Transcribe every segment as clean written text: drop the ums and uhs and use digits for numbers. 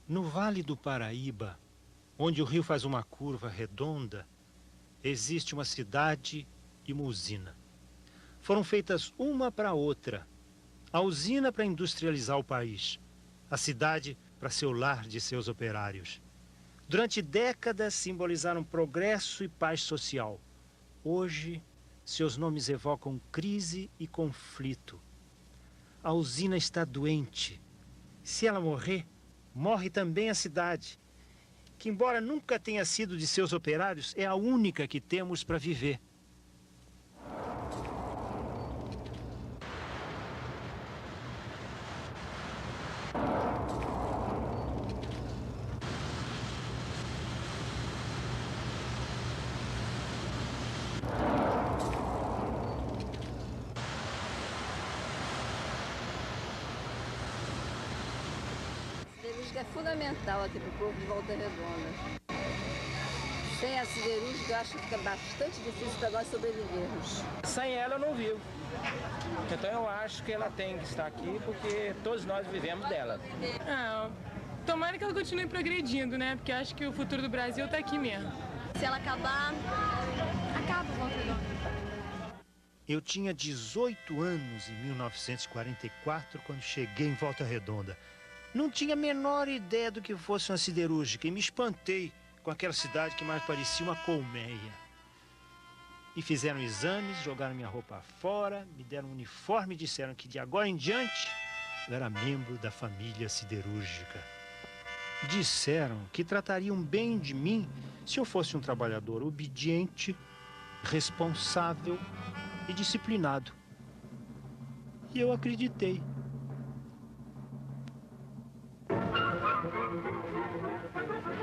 No Vale do Paraíba, onde o rio faz uma curva redonda, existe uma cidade e uma usina. Foram feitas uma para outra. A usina para industrializar o país, a cidade para ser o lar de seus operários. Durante décadas simbolizaram progresso e paz social. Hoje, seus nomes evocam crise e conflito. A usina está doente. Se ela morrer, morre também a cidade, que embora nunca tenha sido de seus operários, é a única que temos para viver. É fundamental aqui para o povo de Volta Redonda. Sem a siderúrgica, eu acho que fica bastante difícil para nós sobrevivermos. Sem ela eu não vivo. Então eu acho que ela tem que estar aqui porque todos nós vivemos dela. Tomara que ela continue progredindo, né? Porque eu acho que o futuro do Brasil está aqui mesmo. Se ela acabar, acaba Volta Redonda. Eu tinha 18 anos em 1944 quando cheguei em Volta Redonda. Não tinha a menor ideia do que fosse uma siderúrgica e me espantei com aquela cidade que mais parecia uma colmeia. E fizeram exames, jogaram minha roupa fora, me deram um uniforme e disseram que de agora em diante eu era membro da família siderúrgica. Disseram que tratariam bem de mim se eu fosse um trabalhador obediente, responsável e disciplinado. E eu acreditei.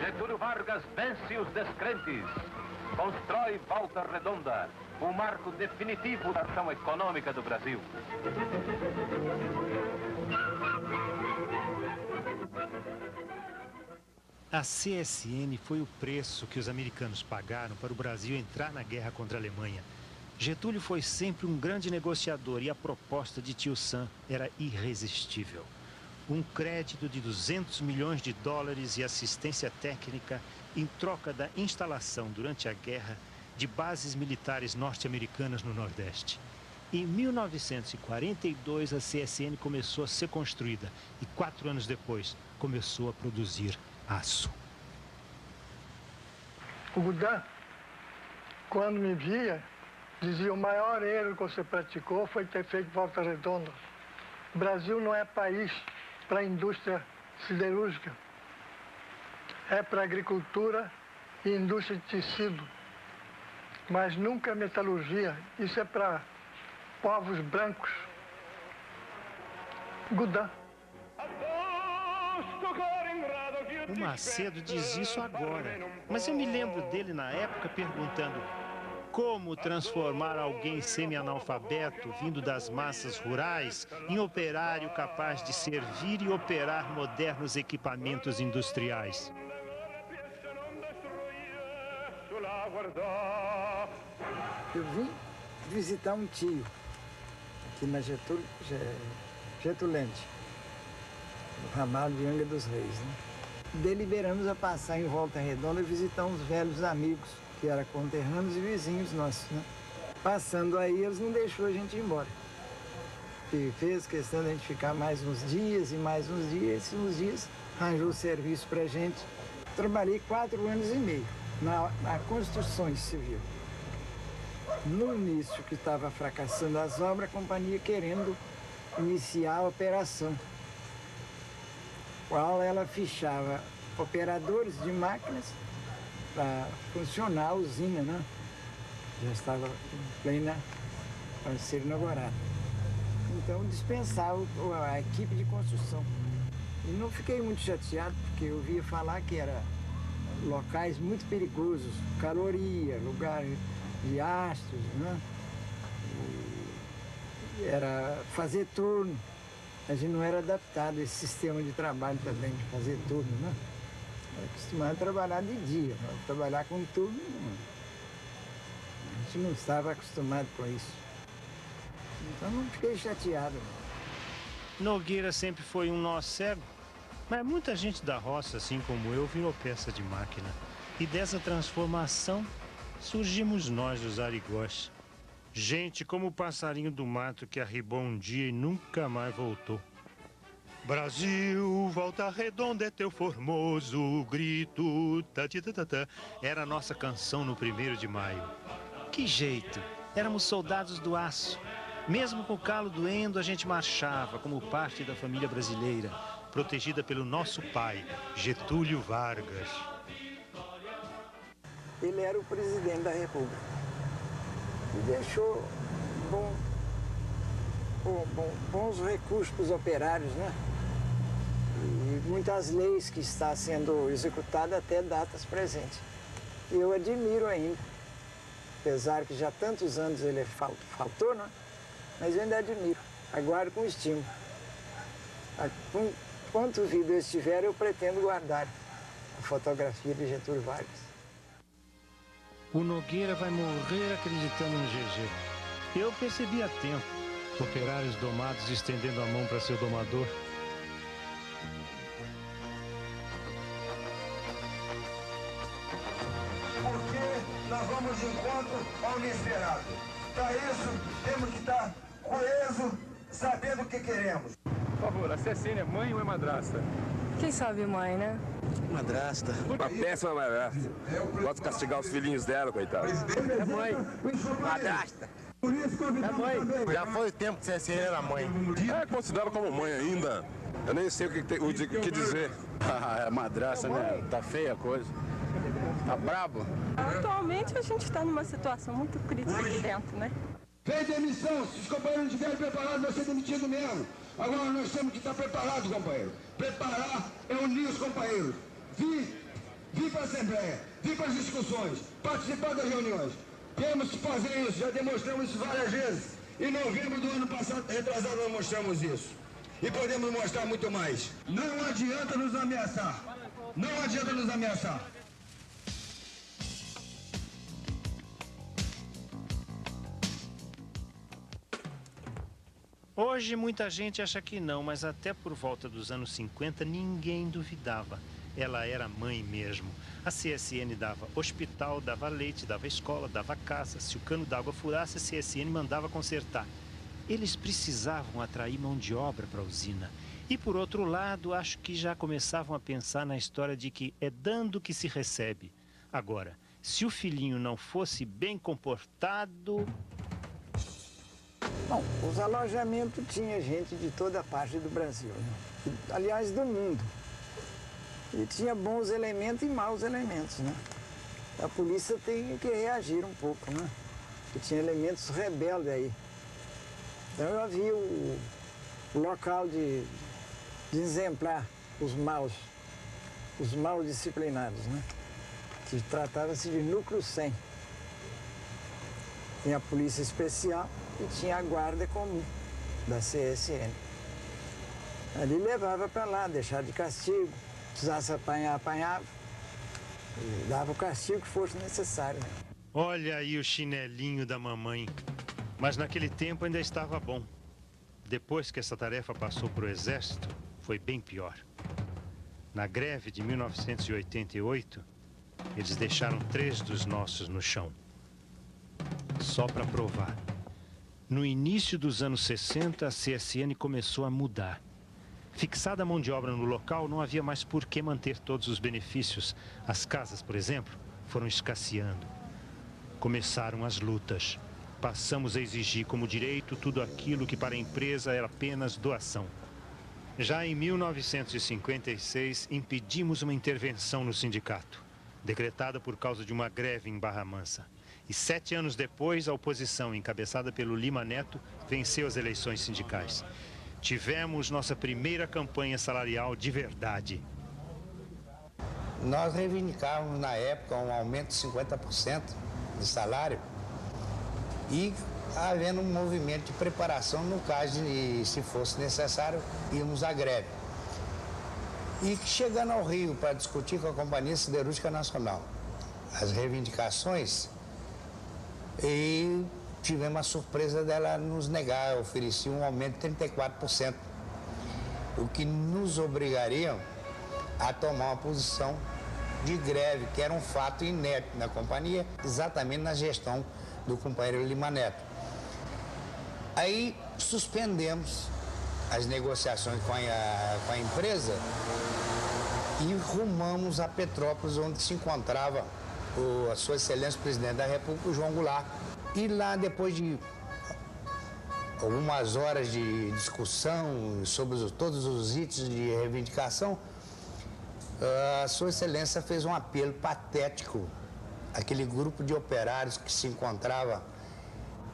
Getúlio Vargas vence os descrentes. Constrói Volta Redonda, o marco definitivo da ação econômica do Brasil. A CSN foi o preço que os americanos pagaram para o Brasil entrar na guerra contra a Alemanha. Getúlio foi sempre um grande negociador e a proposta de Tio Sam era irresistível. Um crédito de 200 milhões de dólares e assistência técnica em troca da instalação durante a guerra de bases militares norte-americanas no Nordeste. Em 1942, a CSN começou a ser construída e 4 anos depois começou a produzir aço. O Gudin, quando me via, dizia: o maior erro que você praticou foi ter feito Volta Redonda. O Brasil não é país para a indústria siderúrgica, é para a agricultura e indústria de tecido, mas nunca metalurgia. Isso é para povos brancos. Gudin. O Macedo diz isso agora, mas eu me lembro dele na época perguntando como transformar alguém semi-analfabeto, vindo das massas rurais, em operário capaz de servir e operar modernos equipamentos industriais. Eu vim visitar um tio aqui na Getulente, no ramal de Angra dos Reis, né? Deliberamos a passar em Volta Redonda e visitar uns velhos amigos que eram conterrâneos e vizinhos nossos, né? Passando aí, eles não deixaram a gente ir embora. E fez questão de a gente ficar mais uns dias e mais uns dias. Esses uns dias arranjou serviço pra gente. Trabalhei 4 anos e meio na construção civil. No início, que estava fracassando as obras, a companhia querendo iniciar a operação, qual ela fichava operadores de máquinas para funcionar a usina, né? Já estava em plena para ser inaugurada. Então dispensava a equipe de construção. E não fiquei muito chateado, porque eu ouvia falar que eram locais muito perigosos, caloria, lugar de astros, né? E era fazer turno. A gente não era adaptado a esse sistema de trabalho também, de fazer turno, né? Era acostumado a trabalhar de dia, trabalhar com turno, a gente não estava acostumado com isso. Então não fiquei chateado. Nogueira sempre foi um nó cego. Mas muita gente da roça, assim como eu, virou peça de máquina. E dessa transformação surgimos nós, os arigós. Gente como o passarinho do mato que arribou um dia e nunca mais voltou. Brasil, Volta Redonda é teu formoso grito. Tatitatata. Era a nossa canção no 1º de maio. Que jeito! Éramos soldados do aço. Mesmo com o calo doendo, a gente marchava como parte da família brasileira, protegida pelo nosso pai, Getúlio Vargas. Ele era o presidente da República e deixou bons recursos para os operários, né? E muitas leis que estão sendo executadas até datas presentes. E eu admiro ainda, apesar que já tantos anos ele faltou, né? Mas eu ainda admiro, aguardo com estima. Enquanto vida eu estiver, eu pretendo guardar a fotografia de Getúlio Vargas. O Nogueira vai morrer acreditando no GG. Eu percebi a tempo. Operários domados estendendo a mão para seu domador. Porque nós vamos de encontro ao inesperado. Para isso, temos que estar coeso, sabendo o que queremos. Por favor, a CSN é mãe ou é madrasta? Quem sabe mãe, né? Madrasta. Uma péssima madrasta. Gosta de castigar os filhinhos dela, coitado. É mãe. Madrasta. É mãe. Já foi o tempo que você era mãe. É considerado como mãe ainda. Eu nem sei o que dizer. É madrasta, né? Tá feia a coisa. Tá brabo. Atualmente a gente está numa situação muito crítica aqui dentro, né? Fez demissão, se os companheiros não estiverem preparados, vai ser demitido mesmo. Agora nós temos que estar preparados, companheiro. Preparar é unir os companheiros. Vir para a Assembleia, vir para as discussões, participar das reuniões. Temos que fazer isso, já demonstramos isso várias vezes. Em novembro do ano passado, retrasado, nós mostramos isso. E podemos mostrar muito mais. Não adianta nos ameaçar. Não adianta nos ameaçar. Hoje muita gente acha que não, mas até por volta dos anos 50 ninguém duvidava. Ela era mãe mesmo. A CSN dava hospital, dava leite, dava escola, dava casa. Se o cano d'água furasse, a CSN mandava consertar. Eles precisavam atrair mão de obra para a usina. E por outro lado, acho que já começavam a pensar na história de que é dando que se recebe. Agora, se o filhinho não fosse bem comportado... Bom, os alojamentos tinha gente de toda parte do Brasil, né? Aliás, do mundo. E tinha bons elementos e maus elementos, né? A polícia tem que reagir um pouco, né? Porque tinha elementos rebeldes aí. Então eu havia o local de exemplar os mal disciplinados, né? Que tratava-se de núcleo 100. Tinha a polícia especial e tinha a guarda comum da CSN. Ali levava para lá, deixava de castigo, precisasse apanhar, apanhava. E dava o castigo que fosse necessário. Né? Olha aí o chinelinho da mamãe. Mas naquele tempo ainda estava bom. Depois que essa tarefa passou para o Exército, foi bem pior. Na greve de 1988, eles deixaram 3 dos nossos no chão. Só para provar. No início dos anos 60, a CSN começou a mudar. Fixada a mão de obra no local, não havia mais por que manter todos os benefícios. As casas, por exemplo, foram escasseando. Começaram as lutas. Passamos a exigir como direito tudo aquilo que para a empresa era apenas doação. Já em 1956, impedimos uma intervenção no sindicato, decretada por causa de uma greve em Barra Mansa. E 7 anos depois, a oposição, encabeçada pelo Lima Neto, venceu as eleições sindicais. Tivemos nossa primeira campanha salarial de verdade. Nós reivindicávamos na época um aumento de 50% de salário e havendo um movimento de preparação no caso de, se fosse necessário, irmos à greve. E chegando ao Rio para discutir com a Companhia Siderúrgica Nacional as reivindicações, e tivemos a surpresa dela nos negar, oferecia um aumento de 34%, o que nos obrigaria a tomar uma posição de greve, que era um fato inédito na companhia, exatamente na gestão do companheiro Lima Neto. Aí suspendemos as negociações com a empresa e rumamos a Petrópolis, onde se encontrava a Sua Excelência o Presidente da República, o João Goulart. E lá, depois de algumas horas de discussão sobre todos os itens de reivindicação, a Sua Excelência fez um apelo patético àquele grupo de operários que se encontrava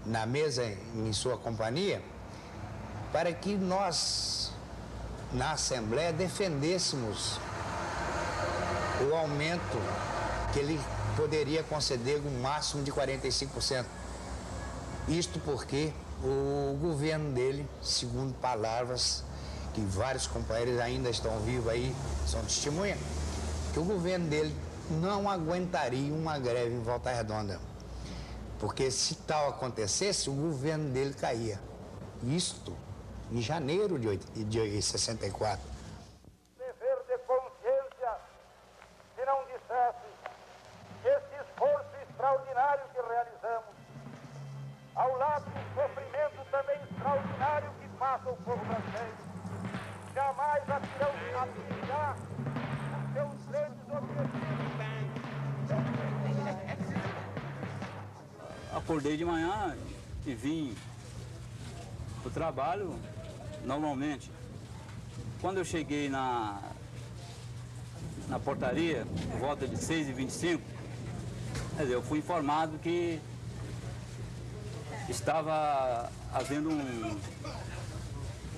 na mesa em sua companhia, para que nós, na Assembleia, defendêssemos o aumento que ele poderia conceder um máximo de 45%. Isto porque o governo dele, segundo palavras que vários companheiros ainda estão vivos aí, são testemunhas, que o governo dele não aguentaria uma greve em Volta Redonda. Porque se tal acontecesse, o governo dele caía. Isto em janeiro de 64. Dever de consciência, se não dissesse esse esforço extraordinário que realizamos, ao lado do sofrimento também extraordinário que passa o povo brasileiro, jamais atingirá os seus grandes objetivos. Acordei de manhã e vim para o trabalho normalmente. Quando eu cheguei na portaria, por volta de 6h25, quer dizer, eu fui informado que estava havendo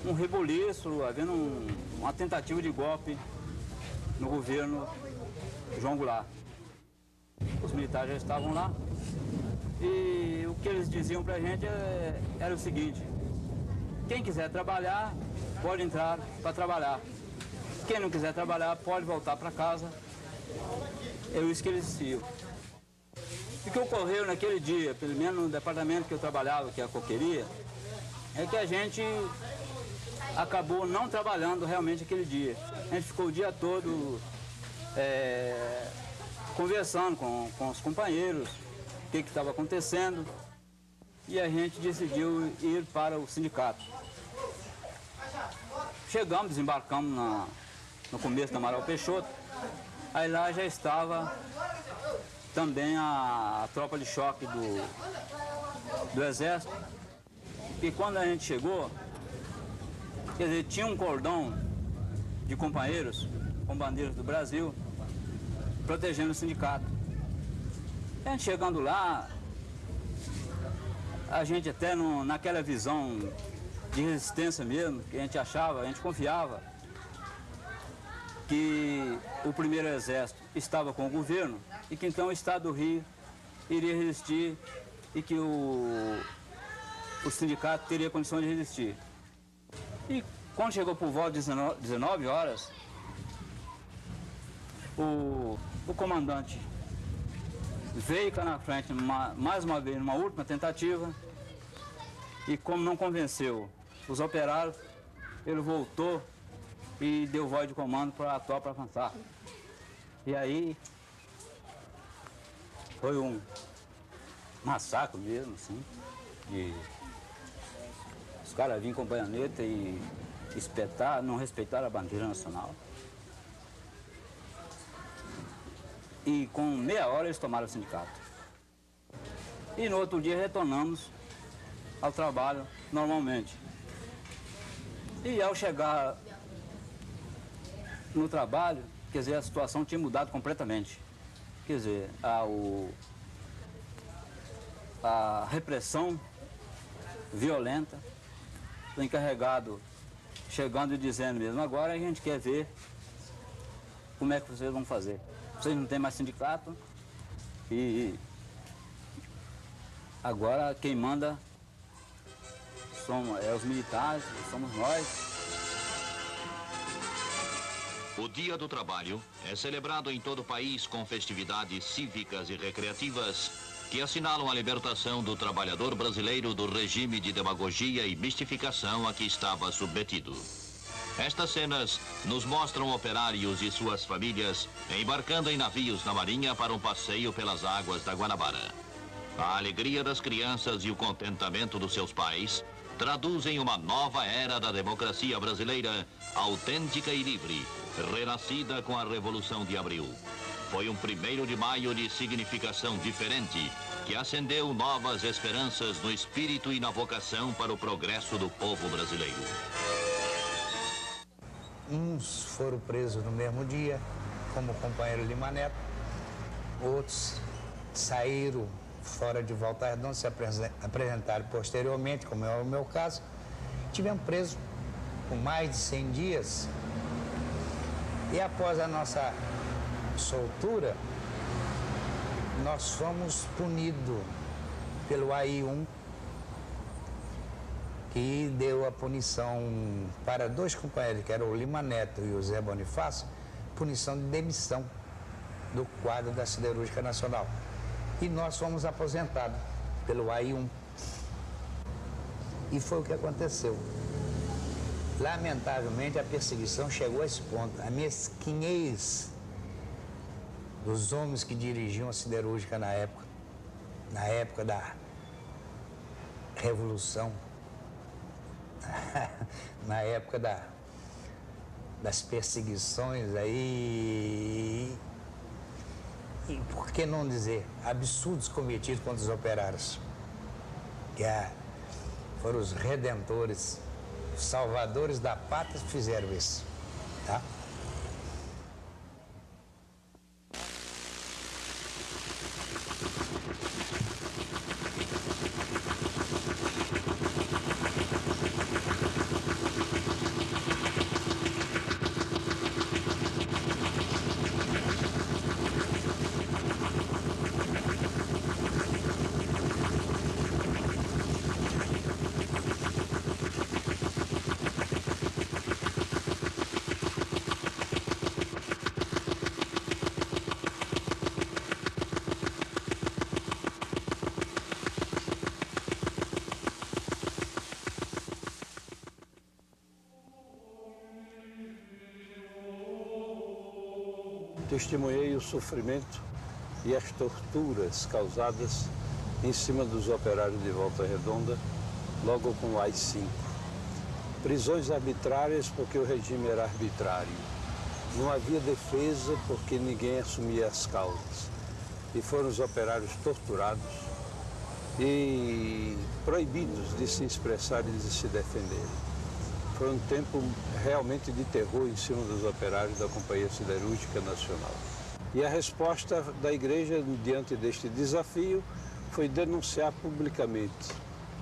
um reboliço, havendo uma tentativa de golpe no governo João Goulart. Os militares já estavam lá e o que eles diziam pra gente era o seguinte: quem quiser trabalhar, pode entrar para trabalhar. Quem não quiser trabalhar, pode voltar para casa. É isso que eles diziam. O que ocorreu naquele dia, pelo menos no departamento que eu trabalhava, que é a coqueria, é que a gente acabou não trabalhando realmente aquele dia. A gente ficou o dia todo conversando com os companheiros, o que estava acontecendo, e a gente decidiu ir para o sindicato. Chegamos, desembarcamos no começo da Amaral Peixoto, aí lá já estava também a tropa de choque do Exército, e quando a gente chegou, quer dizer, tinha um cordão de companheiros com bandeiras do Brasil protegendo o sindicato. A gente chegando lá, a gente até naquela visão de resistência mesmo, que a gente achava, a gente confiava que o primeiro exército estava com o governo e que então o Estado do Rio iria resistir e que o sindicato teria condições de resistir. E quando chegou por volta de 19 horas, o comandante veio cá na frente mais uma vez, numa última tentativa, e como não convenceu os operários, ele voltou e deu voz de comando para a tropa avançar. E aí foi um massacre mesmo, assim, os caras vinham com baioneta e espetar, não respeitaram a bandeira nacional. E com meia hora eles tomaram o sindicato. E no outro dia retornamos ao trabalho normalmente. E ao chegar no trabalho, quer dizer, a situação tinha mudado completamente. Quer dizer, a repressão violenta, o encarregado chegando e dizendo mesmo: agora a gente quer ver como é que vocês vão fazer. Vocês não têm mais sindicato e agora quem manda os militares, somos nós. O Dia do Trabalho é celebrado em todo o país com festividades cívicas e recreativas que assinalam a libertação do trabalhador brasileiro do regime de demagogia e mistificação a que estava submetido. Estas cenas nos mostram operários e suas famílias embarcando em navios na marinha para um passeio pelas águas da Guanabara. A alegria das crianças e o contentamento dos seus pais traduzem uma nova era da democracia brasileira, autêntica e livre, renascida com a Revolução de Abril. Foi um 1º de maio de significação diferente, que acendeu novas esperanças no espírito e na vocação para o progresso do povo brasileiro. Uns foram presos no mesmo dia, como o companheiro Lima Neto. Outros saíram fora de Volta Redonda, se apresentaram posteriormente, como é o meu caso. Tivemos presos por mais de 100 dias. E após a nossa soltura, nós fomos punidos pelo AI1, que deu a punição para 2 companheiros, que eram o Lima Neto e o Zé Bonifácio, punição de demissão do quadro da Siderúrgica Nacional. E nós fomos aposentados pelo AI1. E foi o que aconteceu. Lamentavelmente, a perseguição chegou a esse ponto. A mesquinhez dos homens que dirigiam a siderúrgica na época da Revolução, na época das perseguições aí, e por que não dizer, absurdos cometidos contra os operários, que foram os redentores, os salvadores da pátria que fizeram isso, tá? Testemunhei o sofrimento e as torturas causadas em cima dos operários de Volta Redonda, logo com o AI-5. Prisões arbitrárias porque o regime era arbitrário. Não havia defesa porque ninguém assumia as causas. E foram os operários torturados e proibidos de se expressar e de se defenderem. Foi um tempo realmente de terror em cima dos operários da Companhia Siderúrgica Nacional. E a resposta da Igreja diante deste desafio foi denunciar publicamente,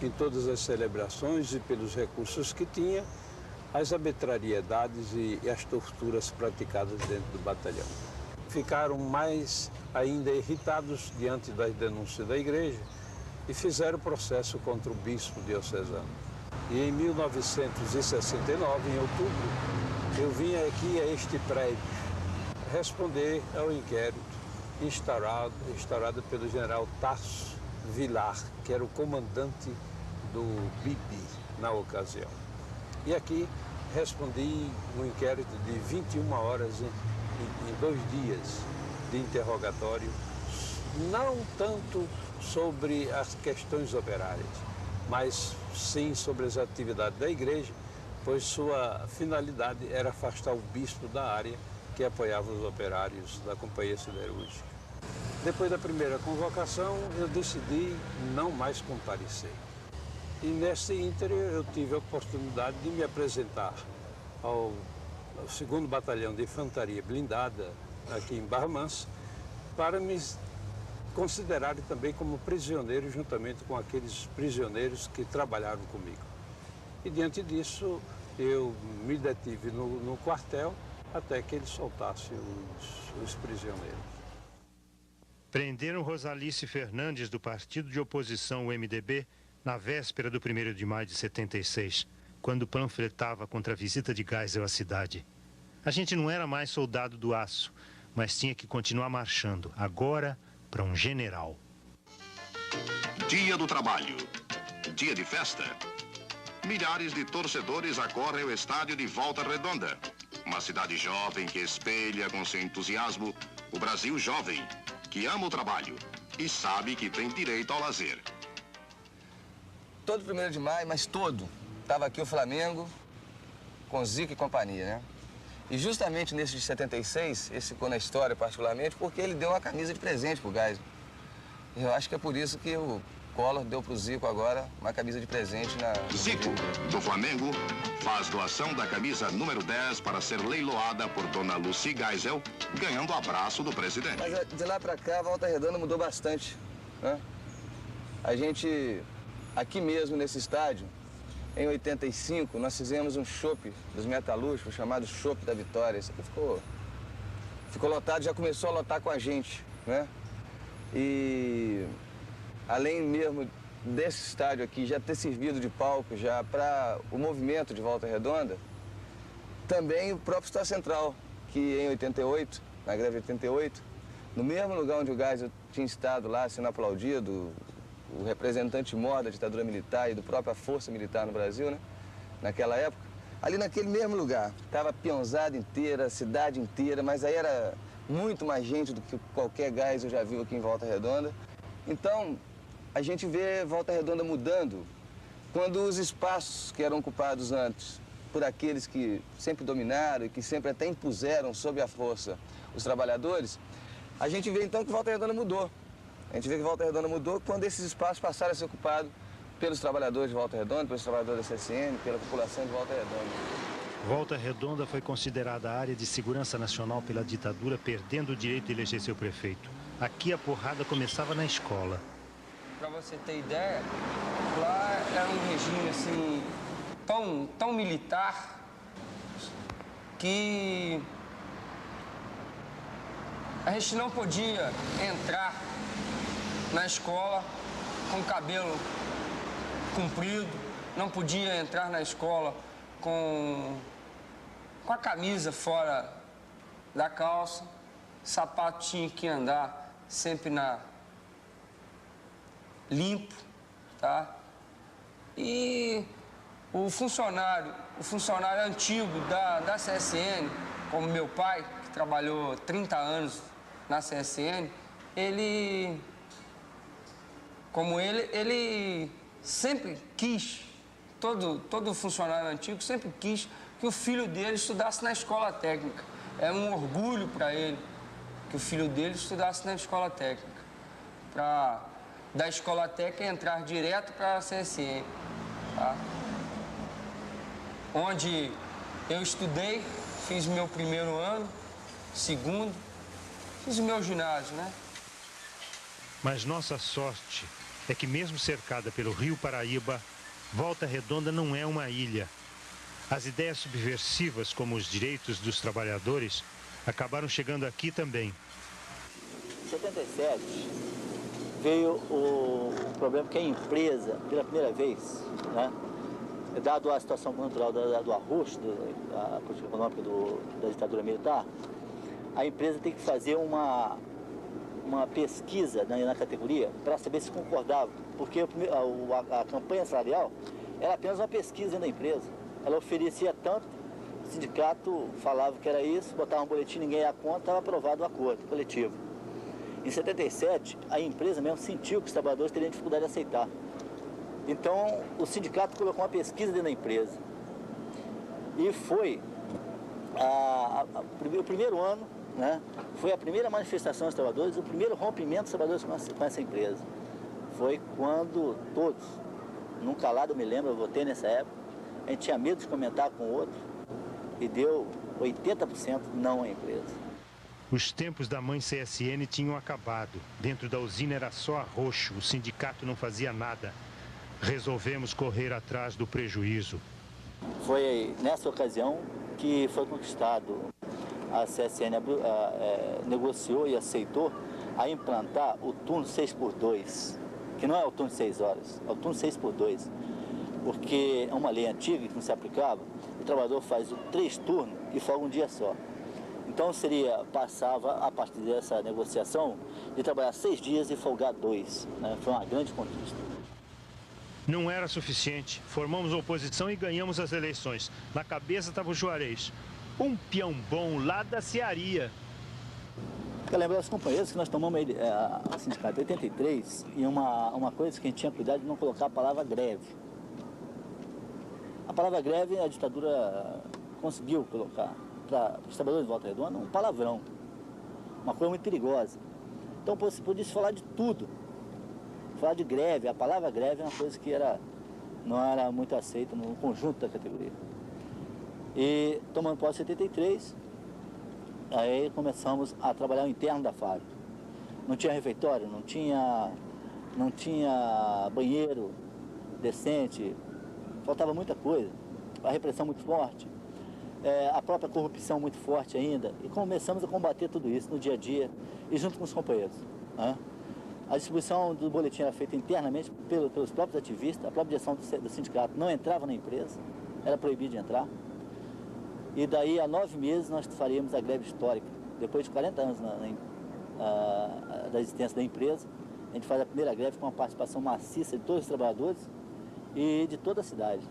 em todas as celebrações e pelos recursos que tinha, as arbitrariedades e as torturas praticadas dentro do batalhão. Ficaram mais ainda irritados diante das denúncias da Igreja e fizeram processo contra o bispo diocesano. E em 1969, em outubro, eu vim aqui a este prédio responder ao inquérito instaurado pelo general Tasso Vilar, que era o comandante do BIB na ocasião. E aqui respondi um inquérito de 21 horas em 2 dias de interrogatório, não tanto sobre as questões operárias, mas sim sobre as atividades da igreja, pois sua finalidade era afastar o bispo da área que apoiava os operários da Companhia Siderúrgica. Depois da primeira convocação, eu decidi não mais comparecer. E nesse ínterim eu tive a oportunidade de me apresentar ao 2º Batalhão de Infantaria Blindada, aqui em Barra Mansa, para me considerarem também como prisioneiro, juntamente com aqueles prisioneiros que trabalharam comigo. E diante disso, eu me detive no quartel até que eles soltassem os prisioneiros. Prenderam Rosalice Fernandes, do partido de oposição, o MDB, na véspera do 1º de maio de 76, quando panfletava contra a visita de Geisel à cidade. A gente não era mais soldado do aço, mas tinha que continuar marchando, agora para um general. Dia do trabalho, dia de festa. milhares de torcedores acorrem ao estádio de Volta Redonda. Uma cidade jovem que espelha com seu entusiasmo o Brasil jovem, que ama o trabalho e sabe que tem direito ao lazer. Todo 1º de maio, mas todo, estava aqui o Flamengo com Zico e companhia, né? E justamente nesse de 76, esse ficou na história particularmente, porque ele deu uma camisa de presente pro Geisel. Eu acho que é por isso que o Collor deu pro Zico agora uma camisa de presente na... Zico, do Flamengo, faz doação da camisa número 10 para ser leiloada por dona Lucy Geisel, ganhando o abraço do presidente. Mas de lá pra cá, a Volta Redonda mudou bastante, né? A gente, aqui mesmo nesse estádio, em 85, nós fizemos um chopp dos metalúrgicos chamado Chopp da Vitória. Isso aqui ficou lotado, já começou a lotar com a gente, né? E além mesmo desse estádio aqui já ter servido de palco já para o movimento de Volta Redonda, também o próprio Estado Central, que em 88, na greve de 88, no mesmo lugar onde o Geisel tinha estado lá sendo aplaudido, o representante maior da ditadura militar e do própria força militar no Brasil, né? Naquela época, ali naquele mesmo lugar, estava a peãozada inteira, a cidade inteira, mas aí era muito mais gente do que qualquer Geisel já viu aqui em Volta Redonda. Então, a gente vê Volta Redonda mudando quando os espaços que eram ocupados antes por aqueles que sempre dominaram e que sempre até impuseram sob a força os trabalhadores, a gente vê então que Volta Redonda mudou. A gente vê que Volta Redonda mudou quando esses espaços passaram a ser ocupados pelos trabalhadores de Volta Redonda, pelos trabalhadores da CSN, pela população de Volta Redonda. Volta Redonda foi considerada área de segurança nacional pela ditadura, perdendo o direito de eleger seu prefeito. Aqui a porrada começava na escola. Para você ter ideia, lá era um regime assim tão militar que a gente não podia entrar na escola com cabelo comprido, não podia entrar na escola com a camisa fora da calça, sapato tinha que andar sempre limpo, tá? E o funcionário antigo da CSN, como meu pai, que trabalhou 30 anos na CSN, ele sempre quis, todo funcionário antigo sempre quis que o filho dele estudasse na escola técnica. É um orgulho para ele que o filho dele estudasse na escola técnica. Da escola técnica entrar direto para a CSN, tá? Onde eu estudei, fiz meu 1º ano, 2º, fiz o meu ginásio, né? Mas nossa sorte é que mesmo cercada pelo Rio Paraíba, Volta Redonda não é uma ilha. As ideias subversivas, como os direitos dos trabalhadores, acabaram chegando aqui também. Em 77, veio o problema que a empresa, pela primeira vez, né, dado a situação cultural do arroxo, da política econômica da ditadura militar, a empresa tem que fazer uma pesquisa na categoria para saber se concordava, porque a campanha salarial era apenas uma pesquisa dentro da empresa. Ela oferecia tanto, o sindicato falava que era isso, botava um boletim, ninguém ia conta, estava aprovado o acordo coletivo. Em 77, a empresa mesmo sentiu que os trabalhadores teriam dificuldade de aceitar. Então, o sindicato colocou uma pesquisa dentro da empresa. E foi o primeiro ano, né, foi a primeira manifestação dos trabalhadores, o primeiro rompimento dos trabalhadores com essa empresa. Foi quando todos, num calado, eu me lembro, eu votei nessa época, a gente tinha medo de comentar com o outro e deu 80% não à empresa. Os tempos da mãe CSN tinham acabado. Dentro da usina era só arroxo, o sindicato não fazia nada. Resolvemos correr atrás do prejuízo. Foi nessa ocasião que foi conquistado. A CSN negociou e aceitou a implantar o turno 6x2, que não é o turno de 6 horas, é o turno 6x2, porque é uma lei antiga que não se aplicava, o trabalhador faz 3 turnos e folga um dia só. Então passava, a partir dessa negociação, de trabalhar 6 dias e folgar 2, né? Foi uma grande conquista. Não era suficiente. Formamos a oposição e ganhamos as eleições. Na cabeça estava o Juarez, um peão bom lá da Cearia. Eu lembro dos companheiros que nós tomamos a sindicato em 83 e uma coisa que a gente tinha cuidado de não colocar a palavra greve. A palavra greve, a ditadura conseguiu colocar para os trabalhadores de Volta Redonda um palavrão, uma coisa muito perigosa. Então podia se falar de tudo. Falar de greve, a palavra greve é uma coisa que não era muito aceita no conjunto da categoria. E tomando posse em 73, aí começamos a trabalhar o interno da fábrica. Não tinha refeitório, não tinha banheiro decente, faltava muita coisa. A repressão muito forte, a própria corrupção muito forte ainda. E começamos a combater tudo isso no dia a dia e junto com os companheiros. Né? A distribuição do boletim era feita internamente pelos próprios ativistas, a própria direção do sindicato não entrava na empresa, era proibido de entrar. E daí, há 9 meses, nós faríamos a greve histórica. Depois de 40 anos da existência da empresa, a gente faz a primeira greve com uma participação maciça de todos os trabalhadores e de toda a cidade.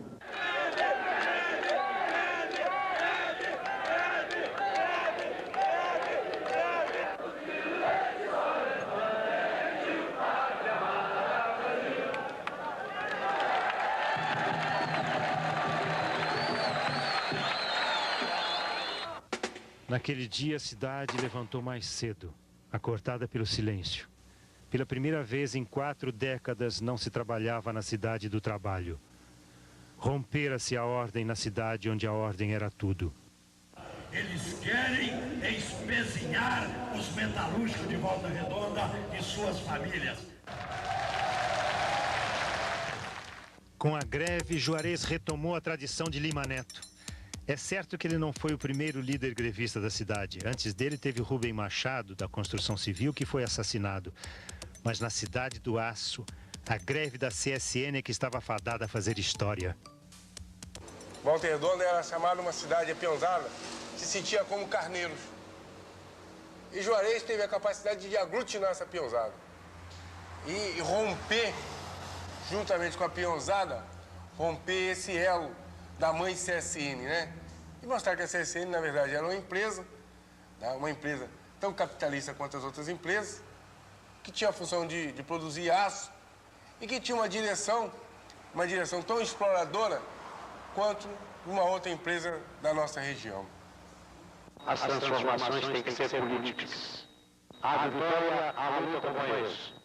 Naquele dia, a cidade levantou mais cedo, acortada pelo silêncio. Pela primeira vez em 4 décadas, não se trabalhava na cidade do trabalho. Rompera-se a ordem na cidade onde a ordem era tudo. Eles querem espezinhar os metalúrgicos de Volta Redonda e suas famílias. Com a greve, Juarez retomou a tradição de Lima Neto. É certo que ele não foi o primeiro líder grevista da cidade. Antes dele teve o Rubem Machado, da Construção Civil, que foi assassinado. Mas na Cidade do Aço, a greve da CSN é que estava fadada a fazer história. Volta Redonda era chamada uma cidade apeãozada, se sentia como carneiros. E Juarez teve a capacidade de aglutinar essa peãozada. E romper, juntamente com a peãozada, romper esse elo da mãe CSN, né? E mostrar que a CSN, na verdade, era uma empresa tão capitalista quanto as outras empresas, que tinha a função de produzir aço e que tinha uma direção tão exploradora quanto uma outra empresa da nossa região. As transformações têm que ser políticas. A vitória, a luta, companheiros.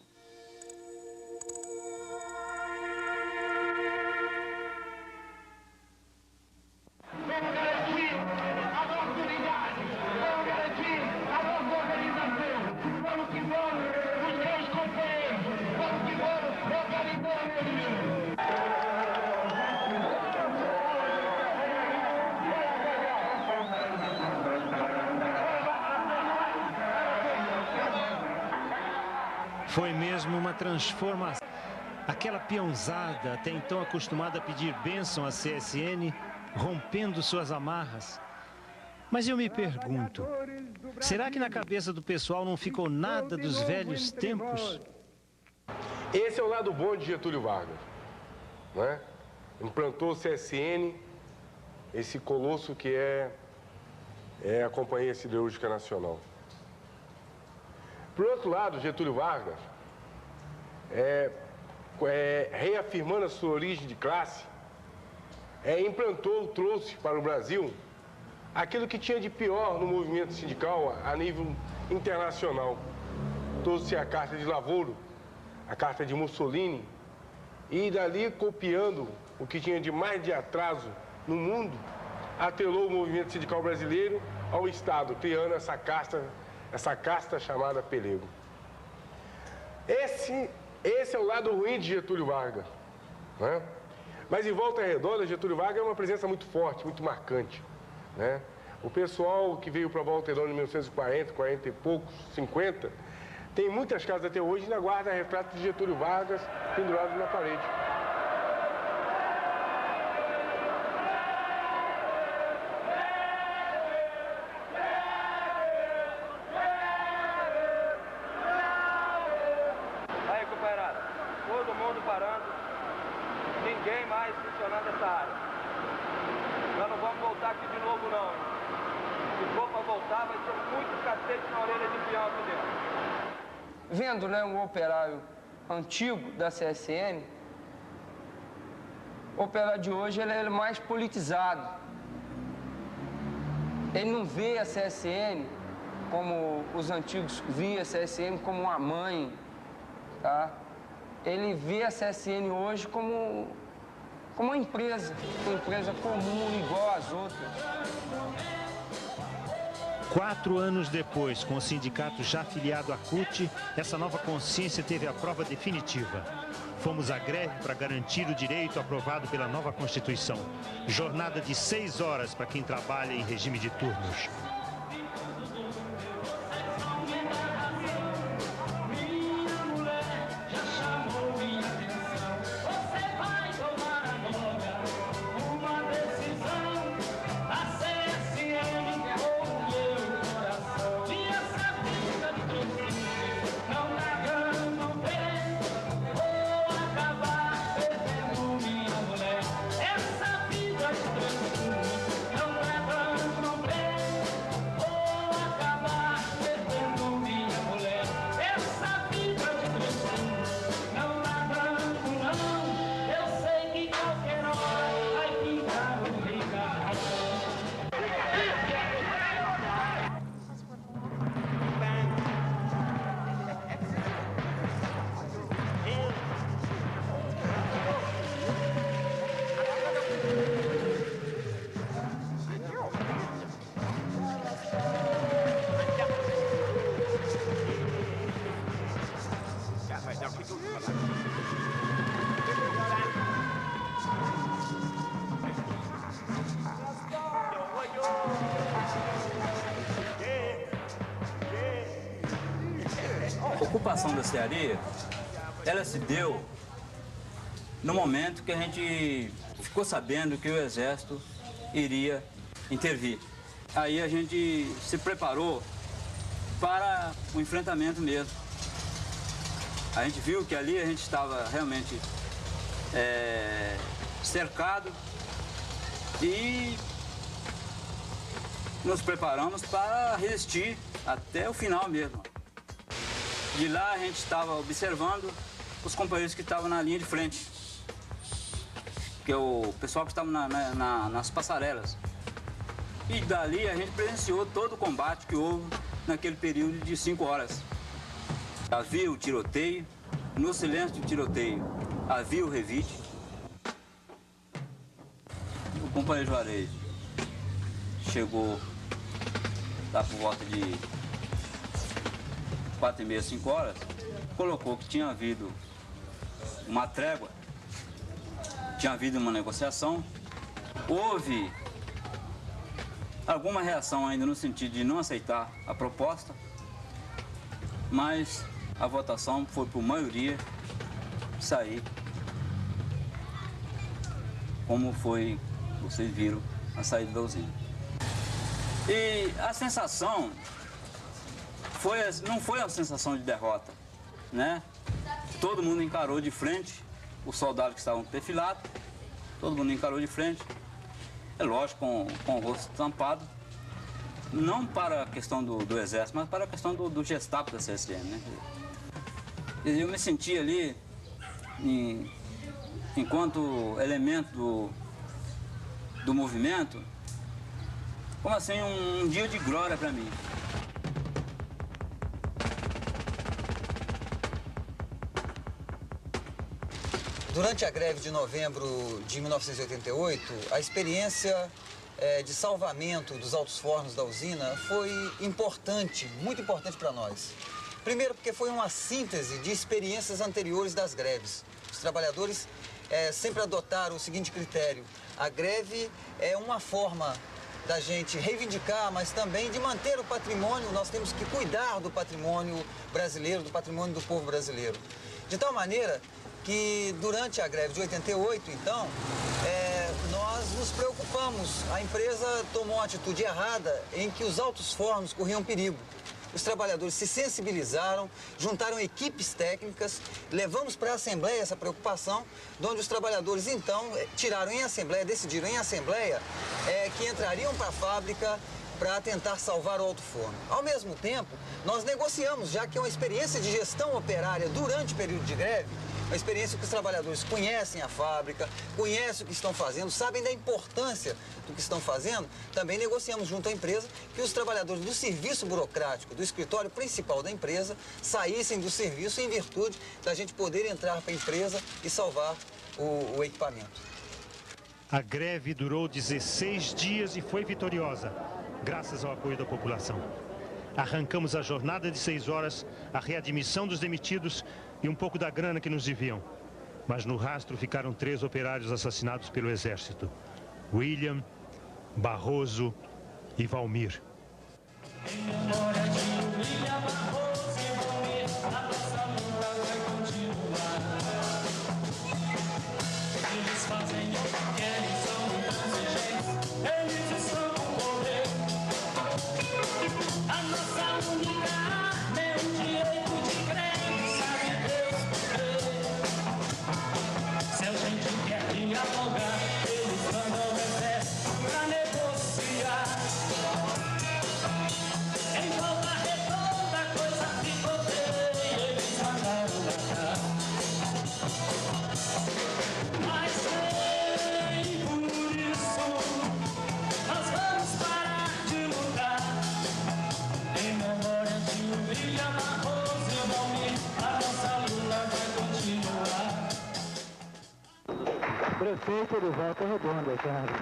Vamos garantir a nossa unidade, vamos garantir a nossa organização. Vamos que vamos, os meus companheiros, vamos que vamos, organizando eles. Foi mesmo uma transformação. Aquela peãozada, até então acostumada a pedir bênção à CSN, rompendo suas amarras. Mas eu me pergunto, será que na cabeça do pessoal não ficou nada dos velhos tempos? Esse é o lado bom de Getúlio Vargas, né? Implantou o CSN, esse colosso que é a Companhia Siderúrgica Nacional. Por outro lado, Getúlio Vargas, reafirmando a sua origem de classe, trouxe para o Brasil aquilo que tinha de pior no movimento sindical a nível internacional. Trouxe a Carta de Lavoro, a Carta de Mussolini, e dali, copiando o que tinha de mais de atraso no mundo, atrelou o movimento sindical brasileiro ao Estado, criando essa casta chamada pelego. Esse é o lado ruim de Getúlio Vargas, né? Mas em Volta Redonda, Getúlio Vargas é uma presença muito forte, muito marcante, né? O pessoal que veio para Volta Redonda em 1940, 40 e poucos, 50, tem muitas casas até hoje e ainda guarda retrato de Getúlio Vargas pendurado na parede. Aí, companheirada, todo mundo parando. tem mais funcionando essa área. Nós não vamos voltar aqui de novo, não. Se for para voltar, vai ser muito cacete na orelha de peão aqui dentro. Vendo, né, um operário antigo da CSN, o operário de hoje ele é mais politizado. Ele não vê a CSN como os antigos viam a CSN como uma mãe, tá? Ele vê a CSN hoje como uma empresa comum, igual às outras. 4 anos depois, com o sindicato já afiliado à CUT, essa nova consciência teve a prova definitiva. Fomos à greve para garantir o direito aprovado pela nova Constituição. Jornada de 6 horas para quem trabalha em regime de turnos. A ocupação da cearia, ela se deu no momento que a gente ficou sabendo que o Exército iria intervir. Aí a gente se preparou para o enfrentamento mesmo. A gente viu que ali a gente estava realmente cercado e nos preparamos para resistir até o final mesmo. De lá a gente estava observando os companheiros que estavam na linha de frente, que é o pessoal que estava nas passarelas. E dali a gente presenciou todo o combate que houve naquele período de 5 horas. Havia o tiroteio, no silêncio do tiroteio havia o revite. O companheiro Juarez chegou lá por volta de 4h30, 5 horas, colocou que tinha havido uma trégua, tinha havido uma negociação, houve alguma reação ainda no sentido de não aceitar a proposta, mas a votação foi por maioria sair, como foi, vocês viram, a saída da usina. E a sensação não foi uma sensação de derrota, né? Todo mundo encarou de frente os soldados que estavam perfilados, todo mundo encarou de frente, é lógico, com o rosto tampado, não para a questão do Exército, mas para a questão do Gestapo da CSN, né? Eu me senti ali, enquanto elemento do movimento, como assim, um dia de glória para mim. Durante a greve de novembro de 1988, a experiência de salvamento dos altos fornos da usina foi importante, muito importante para nós. Primeiro porque foi uma síntese de experiências anteriores das greves. Os trabalhadores sempre adotaram o seguinte critério: a greve é uma forma da gente reivindicar, mas também de manter o patrimônio. Nós temos que cuidar do patrimônio brasileiro, do patrimônio do povo brasileiro. De tal maneira que durante a greve de 88, então, nós nos preocupamos. A empresa tomou uma atitude errada em que os altos fornos corriam perigo. os trabalhadores se sensibilizaram, juntaram equipes técnicas, levamos para a Assembleia essa preocupação, onde os trabalhadores, então, tiraram em Assembleia, decidiram em Assembleia que entrariam para a fábrica para tentar salvar o alto forno. Ao mesmo tempo, nós negociamos, já que é uma experiência de gestão operária durante o período de greve, uma experiência que os trabalhadores conhecem a fábrica, conhecem o que estão fazendo, sabem da importância do que estão fazendo. Também negociamos junto à empresa que os trabalhadores do serviço burocrático, do escritório principal da empresa, saíssem do serviço em virtude da gente poder entrar para a empresa e salvar o equipamento. A greve durou 16 dias e foi vitoriosa, graças ao apoio da população. Arrancamos a jornada de 6 horas, a readmissão dos demitidos e um pouco da grana que nos deviam. Mas no rastro ficaram 3 operários assassinados pelo Exército: William, Barroso e Valmir. Prefeito de Volta Redonda, Carlos.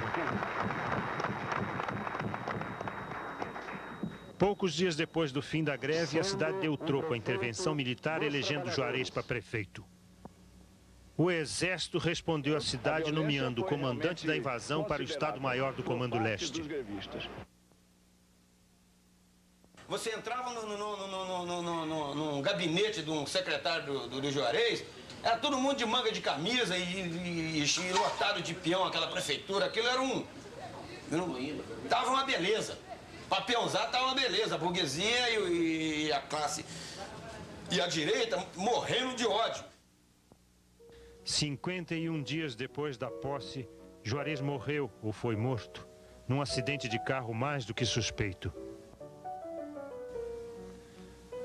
Poucos dias depois do fim da greve, a cidade deu troco à intervenção militar, elegendo Juarez para prefeito. O Exército respondeu à cidade nomeando o comandante da invasão para o Estado-Maior do Comando Leste. Você entrava no gabinete de um secretário do Juarez, era todo mundo de manga de camisa e lotado de peão, aquela prefeitura, aquilo era tava uma beleza. Pra peãozar tava uma beleza, a burguesia e a classe. E a direita morrendo de ódio. 51 dias depois da posse, Juarez morreu ou foi morto num acidente de carro mais do que suspeito.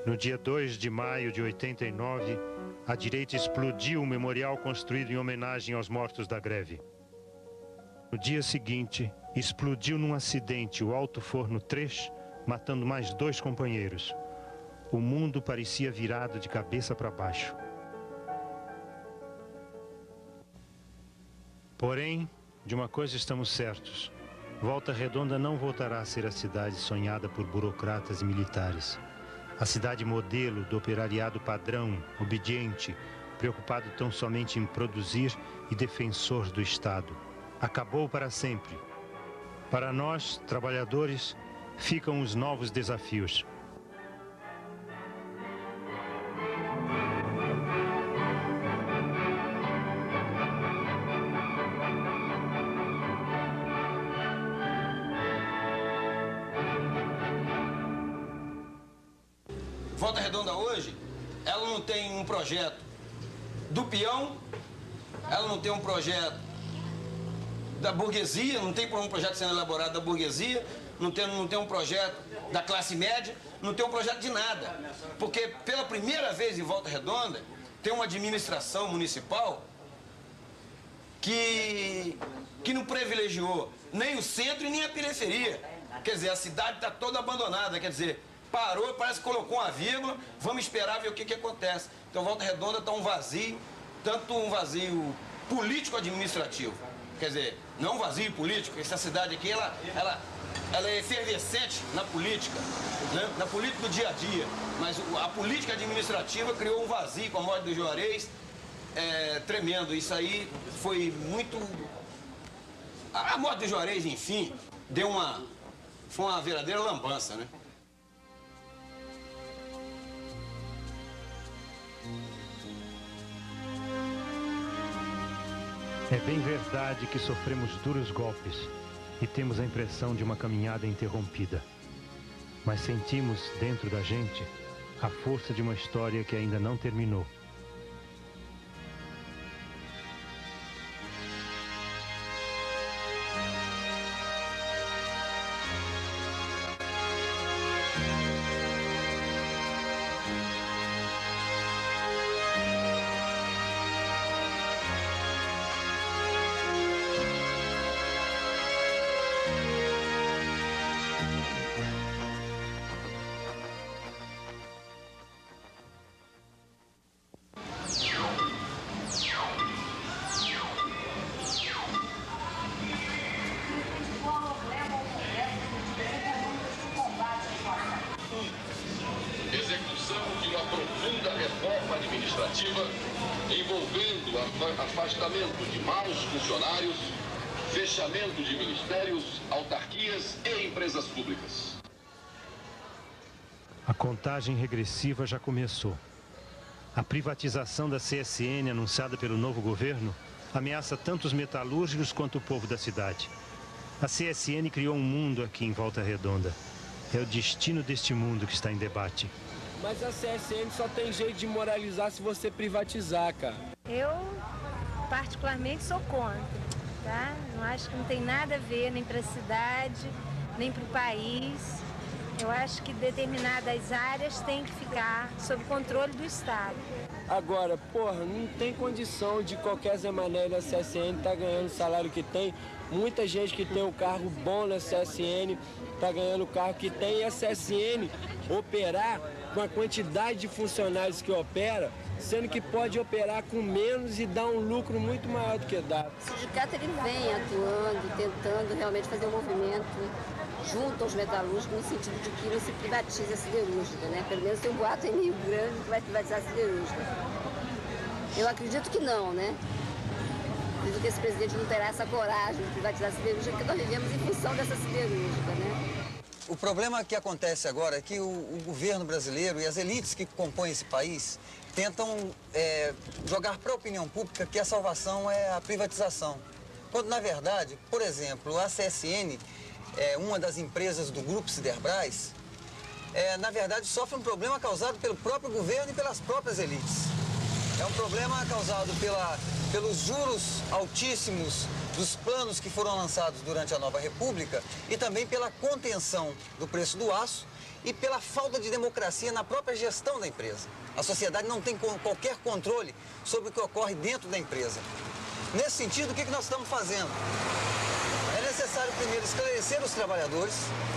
No dia 2 de maio de 89, a direita explodiu um memorial construído em homenagem aos mortos da greve. No dia seguinte, explodiu num acidente o Alto Forno 3, matando mais 2 companheiros. O mundo parecia virado de cabeça para baixo. Porém, de uma coisa estamos certos: Volta Redonda não voltará a ser a cidade sonhada por burocratas e militares. A cidade modelo do operariado padrão, obediente, preocupado tão somente em produzir e defensor do Estado. Acabou para sempre. Para nós, trabalhadores, ficam os novos desafios. Volta Redonda hoje, ela não tem um projeto do peão, ela não tem um projeto da burguesia, não tem um projeto sendo elaborado da burguesia, não tem um projeto da classe média, não tem um projeto de nada. Porque pela primeira vez em Volta Redonda, tem uma administração municipal que não privilegiou nem o centro e nem a periferia. Quer dizer, a cidade está toda abandonada, quer dizer, parou, parece que colocou uma vírgula, vamos esperar ver o que acontece. Então, Volta Redonda está um vazio, tanto um vazio político-administrativo. Quer dizer, não um vazio político, essa cidade aqui, ela é efervescente na política, né? Na política do dia a dia. Mas a política administrativa criou um vazio com a morte do Juarez tremendo. Isso aí foi muito... A morte do Juarez, enfim, foi uma verdadeira lambança, né? É bem verdade que sofremos duros golpes e temos a impressão de uma caminhada interrompida. mas sentimos dentro da gente a força de uma história que ainda não terminou. Envolvendo afastamento de maus funcionários, fechamento de ministérios, autarquias e empresas públicas. A contagem regressiva já começou. A privatização da CSN, anunciada pelo novo governo, ameaça tanto os metalúrgicos quanto o povo da cidade. A CSN criou um mundo aqui em Volta Redonda. É o destino deste mundo que está em debate. Mas a CSN só tem jeito de moralizar se você privatizar, cara. Eu, particularmente, sou contra, tá? Não acho que não tem nada a ver nem para a cidade, nem para o país. Eu acho que determinadas áreas têm que ficar sob controle do Estado. Agora, porra, não tem condição de qualquer Zé Mané da CSN estar ganhando o salário que tem. Muita gente que tem um cargo bom na CSN está ganhando o carro que tem. E a CSN operar com a quantidade de funcionários que opera, sendo que pode operar com menos e dar um lucro muito maior do que dá. O sindicato ele vem atuando, tentando realmente fazer um movimento junto aos metalúrgicos no sentido de que não se privatize a siderúrgica, né? Pelo menos tem um boato em Rio Grande que vai privatizar a siderúrgica. Eu acredito que não, né? Acredito que esse presidente não terá essa coragem de privatizar a siderúrgica, porque nós vivemos em função dessa siderúrgica, né? O problema que acontece agora é que o governo brasileiro e as elites que compõem esse país tentam jogar para a opinião pública que a salvação é a privatização. Quando, na verdade, por exemplo, a CSN, uma das empresas do Grupo Siderbras, na verdade, sofre um problema causado pelo próprio governo e pelas próprias elites. É um problema causado pelos juros altíssimos dos planos que foram lançados durante a Nova República e também pela contenção do preço do aço e pela falta de democracia na própria gestão da empresa. A sociedade não tem qualquer controle sobre o que ocorre dentro da empresa. Nesse sentido, o que nós estamos fazendo? É necessário primeiro esclarecer os trabalhadores,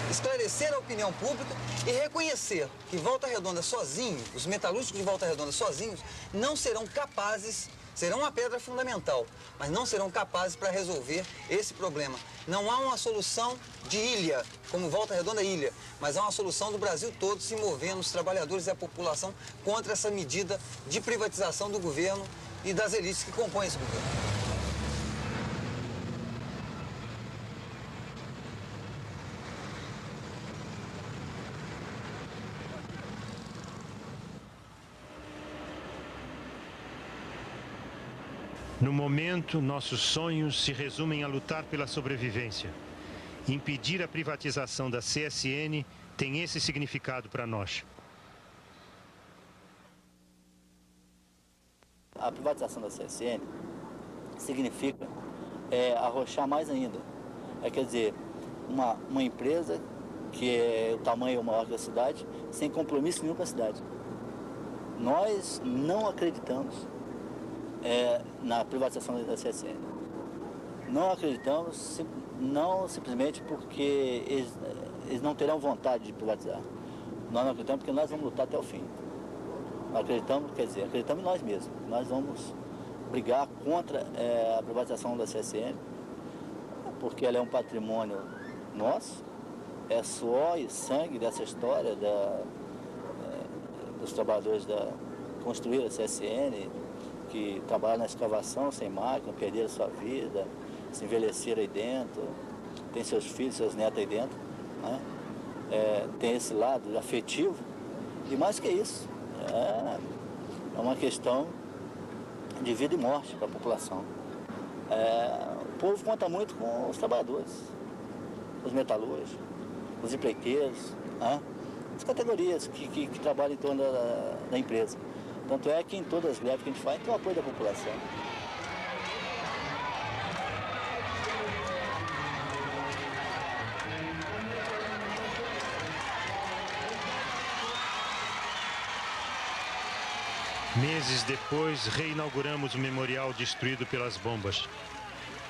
esclarecer a opinião pública e reconhecer que Volta Redonda sozinho, os metalúrgicos de Volta Redonda sozinhos, não serão capazes, serão uma pedra fundamental, mas não serão capazes para resolver esse problema. Não há uma solução de ilha, como Volta Redonda ilha, mas há uma solução do Brasil todo se movendo, os trabalhadores e a população, contra essa medida de privatização do governo e das elites que compõem esse governo. No momento, nossos sonhos se resumem a lutar pela sobrevivência. Impedir a privatização da CSN tem esse significado para nós. A privatização da CSN significa arrochar mais ainda. Quer dizer, uma empresa que é o tamanho maior da cidade, sem compromisso nenhum com a cidade. Nós não acreditamos na privatização da CSN. Não acreditamos, não simplesmente porque eles não terão vontade de privatizar. Nós não acreditamos porque nós vamos lutar até o fim. Nós acreditamos, quer dizer, acreditamos em nós mesmos. Nós vamos brigar contra a privatização da CSN, porque ela é um patrimônio nosso, é suor e sangue dessa história dos trabalhadores que construíram a CSN, que trabalharam na escavação sem máquina, perderam sua vida, se envelheceram aí dentro, tem seus filhos, seus netos aí dentro, né? Tem esse lado afetivo, e mais que isso, é uma questão de vida e morte para a população. O povo conta muito com os trabalhadores, os metalúrgicos, os empreiteiros, né? outras categorias que trabalham em torno da empresa. Tanto é que em todas as greves que a gente faz, tem o apoio da população. Meses depois, reinauguramos o memorial destruído pelas bombas.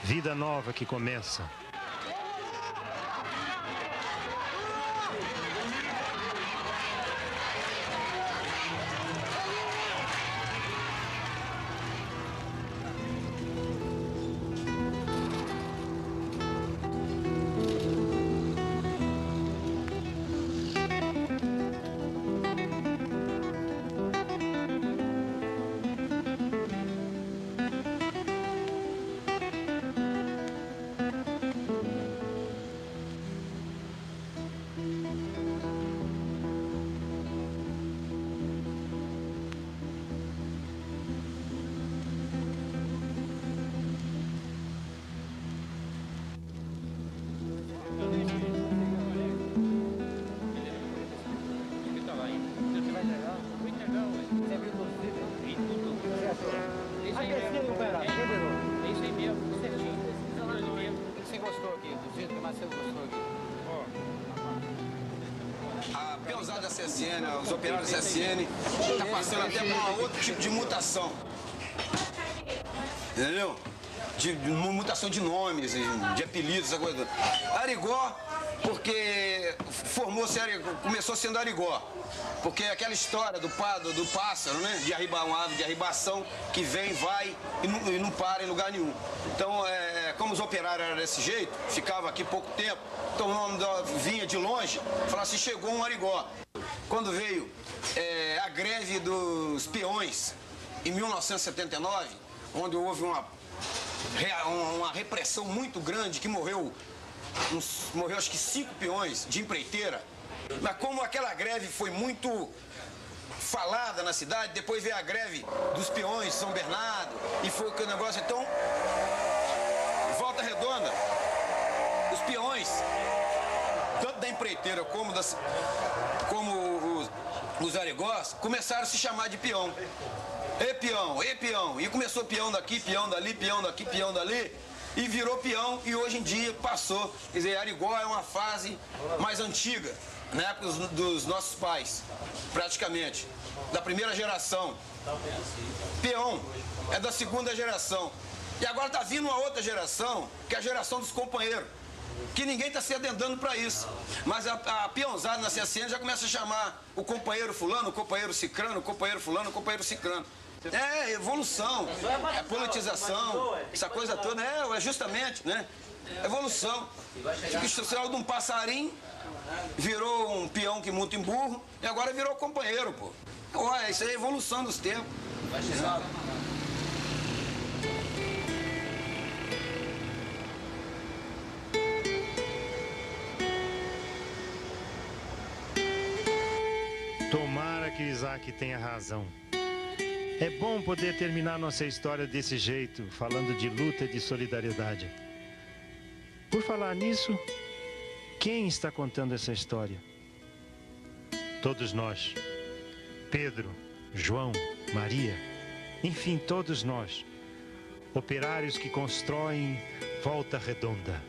Vida nova que começa. A peãozada da CSN, os operários da CSN, está passando até por um outro tipo de mutação. Entendeu? De mutação de nomes, de apelidos, essa coisa. Arigó, porque começou sendo Arigó. Porque aquela história do pássaro, né? De arribar uma ave de arribação que vem, vai e não para em lugar nenhum. Então, como os operários eram desse jeito, ficava aqui pouco tempo, então o nome vinha de longe, falava assim, chegou um Arigó. Quando veio a greve dos peões, em 1979, onde houve uma repressão muito grande, que morreu acho que 5 peões de empreiteira. Mas como aquela greve foi muito falada na cidade, depois veio a greve dos peões de São Bernardo, e foi aquele negócio, então, Volta Redonda, os peões, tanto da empreiteira como os arigós, começaram a se chamar de peão. E peão, e começou peão daqui, peão dali, peão daqui, peão dali, e virou peão, e hoje em dia passou. Quer dizer, Arigó é uma fase mais antiga, na época dos nossos pais, praticamente, da primeira geração. Peão é da segunda geração. E agora está vindo uma outra geração, que é a geração dos companheiros, que ninguém está se adendando para isso. Mas a peãozada na CSN já começa a chamar o companheiro fulano, o companheiro cicrano, o companheiro fulano, o companheiro cicrano. É evolução, é politização, essa coisa toda, é justamente, né? Evolução. O sinal de um passarinho virou um peão que monta em burro e agora virou companheiro, pô. Olha, isso aí é evolução dos tempos. Sabe? Tomara que Isaac tenha razão. É bom poder terminar nossa história desse jeito, falando de luta e de solidariedade. Por falar nisso, quem está contando essa história? Todos nós. Pedro, João, Maria, enfim, todos nós. Operários que constroem Volta Redonda.